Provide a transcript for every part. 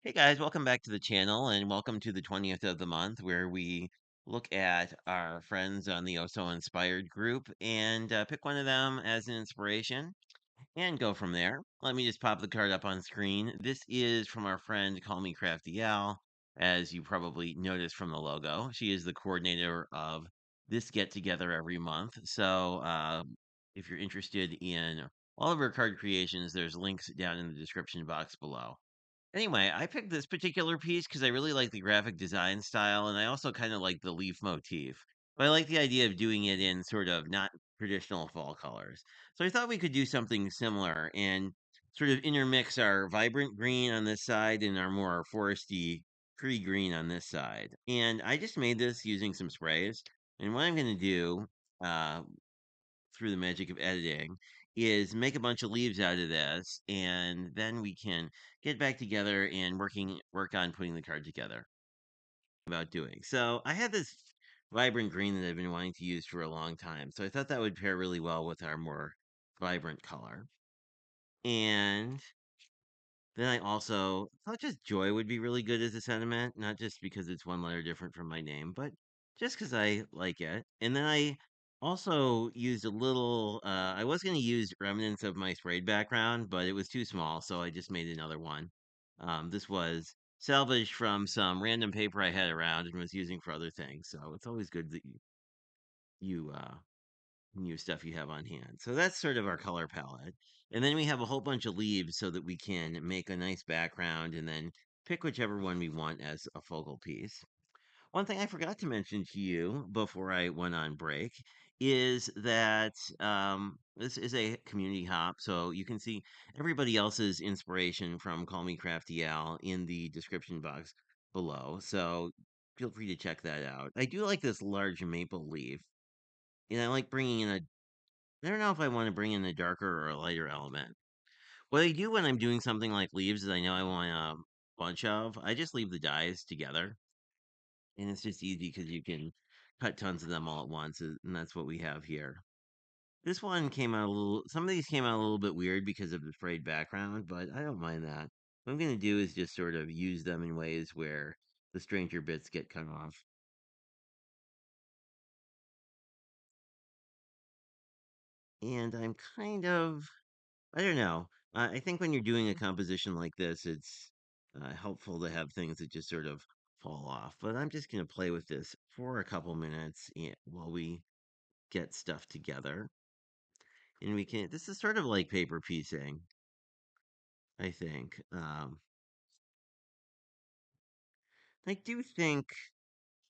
Hey guys, welcome back to the channel and welcome to the 20th of the month where we look at our friends on the Also Inspired group and pick one of them as an inspiration and go from there. Let me just pop the card up on screen. This is from our friend Call Me Crafty Al, as you probably noticed from the logo. She is the coordinator of this get together every month. So if you're interested in all of her card creations, there's links down in the description box below. Anyway, I picked this particular piece because I really like the graphic design style, and I also kind of like the leaf motif. But I like the idea of doing it in sort of not traditional fall colors. So I thought we could do something similar and sort of intermix our vibrant green on this side and our more foresty tree green on this side. And I just made this using some sprays. And what I'm going to do, uh, through the magic of editing is make a bunch of leaves out of this and then we can get back together and work on putting the card together about doing. So I had this vibrant green that I've been wanting to use for a long time. So I thought that would pair really well with our more vibrant color. And then I also thought just joy would be really good as a sentiment, not just because it's one letter different from my name, but just because I like it. And then I also used a little, I was going to use remnants of my sprayed background, but it was too small, so I just made another one. This was salvaged from some random paper I had around and was using for other things. So it's always good that you new stuff you have on hand. So that's sort of our color palette. And then we have a whole bunch of leaves so that we can make a nice background and then pick whichever one we want as a focal piece. One thing I forgot to mention to you before I went on break is that this is a community hop, so you can see everybody else's inspiration from Call Me Crafty Al in the description box below. So feel free to check that out. I do like this large maple leaf, and I like bringing in a I don't know if I want to bring in a darker or a lighter element. What I do when I'm doing something like leaves is I know I want a bunch of, I just leave the dies together. And it's just easy because you can cut tons of them all at once. And that's what we have here. This one came out a little, some of these came out a little bit weird because of the frayed background, but I don't mind that. What I'm going to do is just sort of use them in ways where the stranger bits get cut off. And I'm kind of I don't know. I think when you're doing a composition like this, it's helpful to have things that just sort of fall off. But I'm just going to play with this for a couple minutes while we get stuff together. And we can, this is sort of like paper piecing, I think. I do think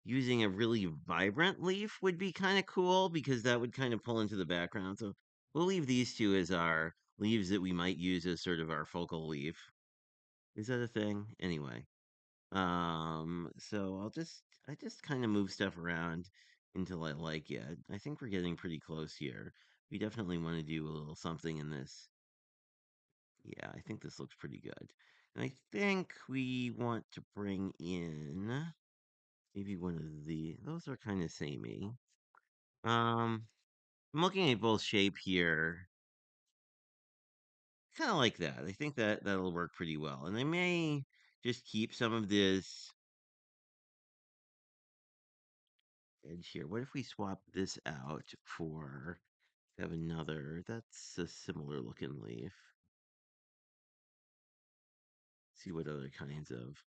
using a really vibrant leaf would be kind of cool because that would kind of pull into the background. So we'll leave these two as our leaves that we might use as sort of our focal leaf. Is that a thing? Anyway. So I just kind of move stuff around until I like it. I think we're getting pretty close here. We definitely want to do a little something in this. Yeah, I think this looks pretty good. And I think we want to bring in maybe one of those are kind of samey. Um, I'm looking at both shape here. Kind of like that. I think that that'll work pretty well. And I may just keep some of this edge here. What if we swap this out for have another that's a similar looking leaf? See what other kinds of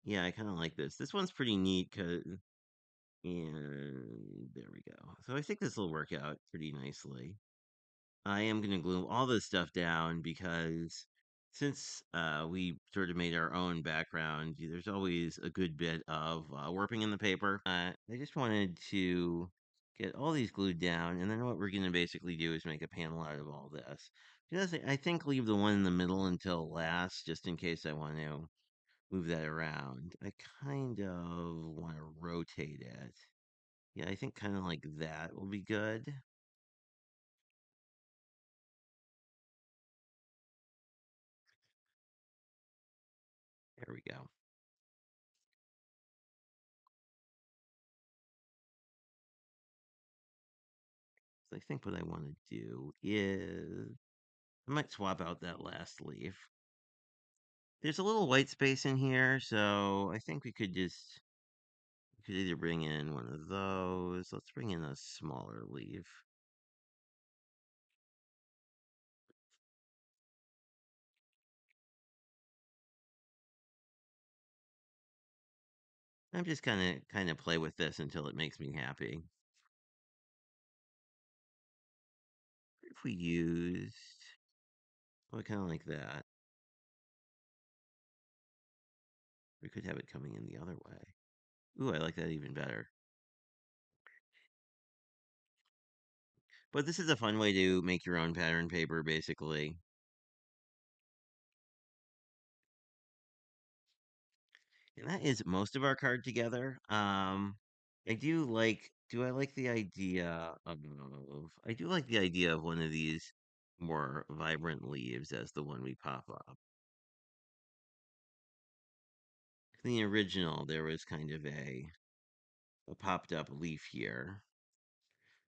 yeah, I kind of like this. This one's pretty neat because and there we go. So I think this will work out pretty nicely. I am going to glue all this stuff down because since we sort of made our own background, there's always a good bit of warping in the paper. I just wanted to get all these glued down, and then what we're going to basically do is make a panel out of all this. Just, I think leave the one in the middle until last, just in case I want to move that around. I kind of want to rotate it. Yeah, I think kind of like that will be good. There we go. I think what I want to do is I might swap out that last leaf. There's a little white space in here, so I think we could either bring in one of those. Let's bring in a smaller leaf. I'm just kind of play with this until it makes me happy. If we used, oh, I kind of like that. We could have it coming in the other way. Ooh, I like that even better. But this is a fun way to make your own pattern paper, basically. And that is most of our card together. Do I like the idea of, I do like the idea of one of these more vibrant leaves as the one we pop up. In the original, there was kind of a popped up leaf here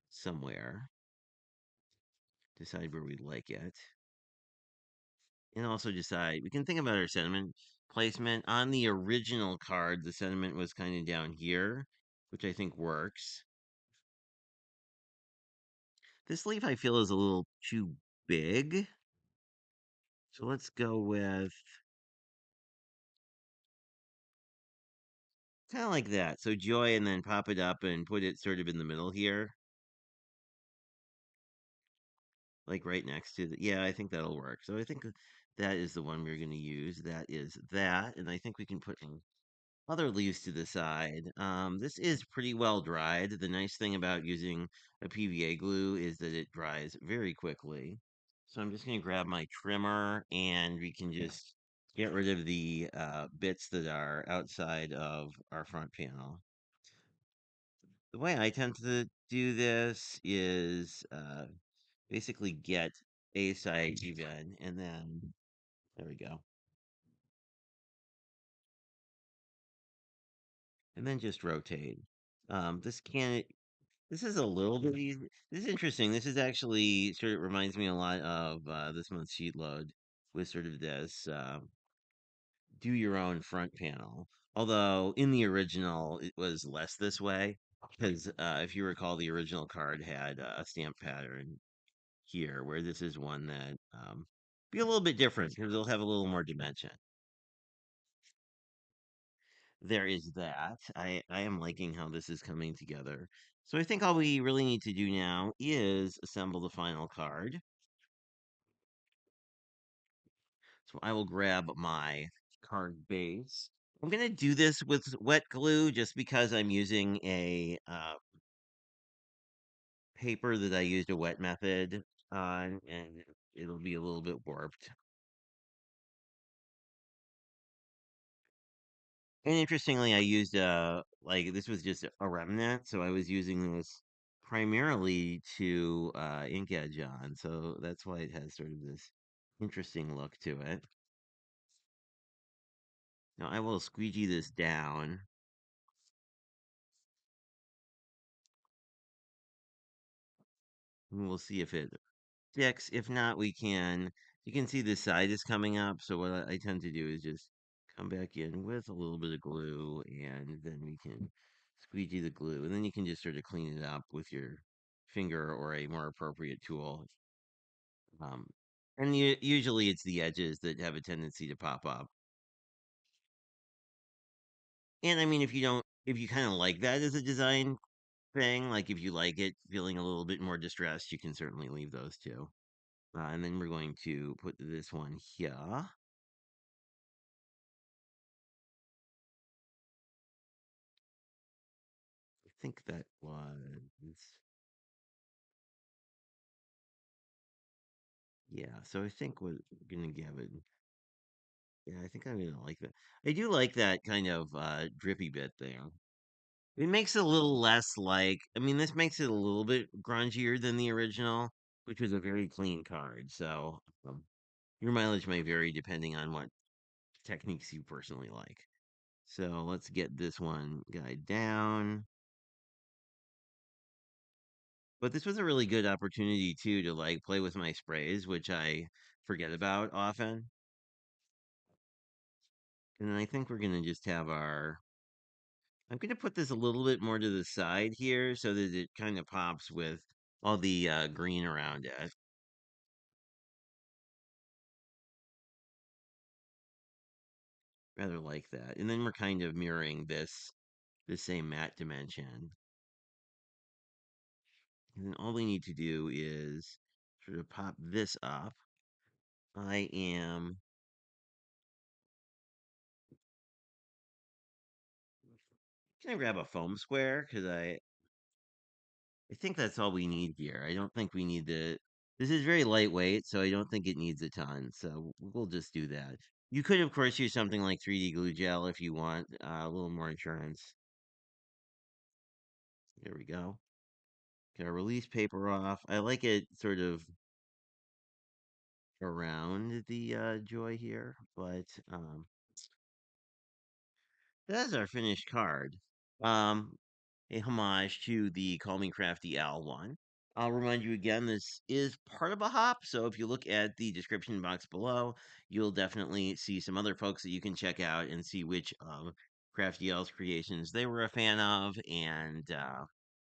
somewhere. Decide where we like it. And also decide, we can think about our sentiment placement. On the original card, the sentiment was kind of down here, which I think works. This leaf I feel is a little too big. So let's go with kind of like that. So joy and then pop it up and put it sort of in the middle here. Like right next to the, yeah, I think that'll work. So I think that is the one we're going to use. That is that. And I think we can put other leaves to the side. This is pretty well dried. The nice thing about using a PVA glue is that it dries very quickly. So I'm just going to grab my trimmer and we can just get rid of the bits that are outside of our front panel. The way I tend to do this is basically get a side even, and then there we go. And then just rotate. This can This is a little bit easy. This is interesting. This is actually sort of reminds me a lot of this month's sheet load with sort of this do your own front panel. Although in the original it was less this way because if you recall, the original card had a stamp pattern here, where this is one that be a little bit different because it'll have a little more dimension. There is that. I am liking how this is coming together. So I think all we really need to do now is assemble the final card. So I will grab my card base. I'm going to do this with wet glue just because I'm using a paper that I used a wet method on, and it'll be a little bit warped. And interestingly, I used like this was just a remnant, so I was using this primarily to ink edge on, so that's why it has sort of this interesting look to it. Now I will squeegee this down, and we'll see if it sticks. If not, we can. You can see the side is coming up, so what I tend to do is just come back in with a little bit of glue, and then we can squeegee the glue, and then you can just sort of clean it up with your finger or a more appropriate tool. Um, and usually it's the edges that have a tendency to pop up. And I mean, if you kind of like that as a design thing, like if you like it feeling a little bit more distressed, you can certainly leave those too. And then we're going to put this one here. I think that was, yeah. So I think we're gonna give it. Yeah, I think I'm gonna like that. I do like that kind of drippy bit there. It makes it a little less like, I mean, this makes it a little bit grungier than the original, which was a very clean card. So your mileage may vary depending on what techniques you personally like. So let's get this one guy down. But this was a really good opportunity too to like play with my sprays, which I forget about often. And then I think we're gonna just have our. I'm gonna put this a little bit more to the side here so that it kind of pops with all the green around it. Rather like that. And then we're kind of mirroring this the same matte dimension. And then all we need to do is sort of pop this up. I am gonna grab a foam square because I think that's all we need here. I don't think we need the. This is very lightweight, so I don't think it needs a ton. So we'll just do that. You could, of course, use something like 3D glue gel if you want a little more insurance. There we go. Get our release paper off. I like it sort of around the joy here, but that's our finished card. Um, a homage to the Call Me Crafty Al one. I'll remind you again, this is part of a hop. So if you look at the description box below, you'll definitely see some other folks that you can check out and see which Crafty Al's creations they were a fan of and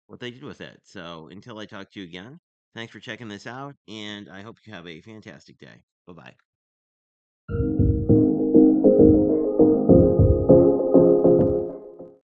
what they did with it. So until I talk to you again, thanks for checking this out, and I hope you have a fantastic day. Bye bye.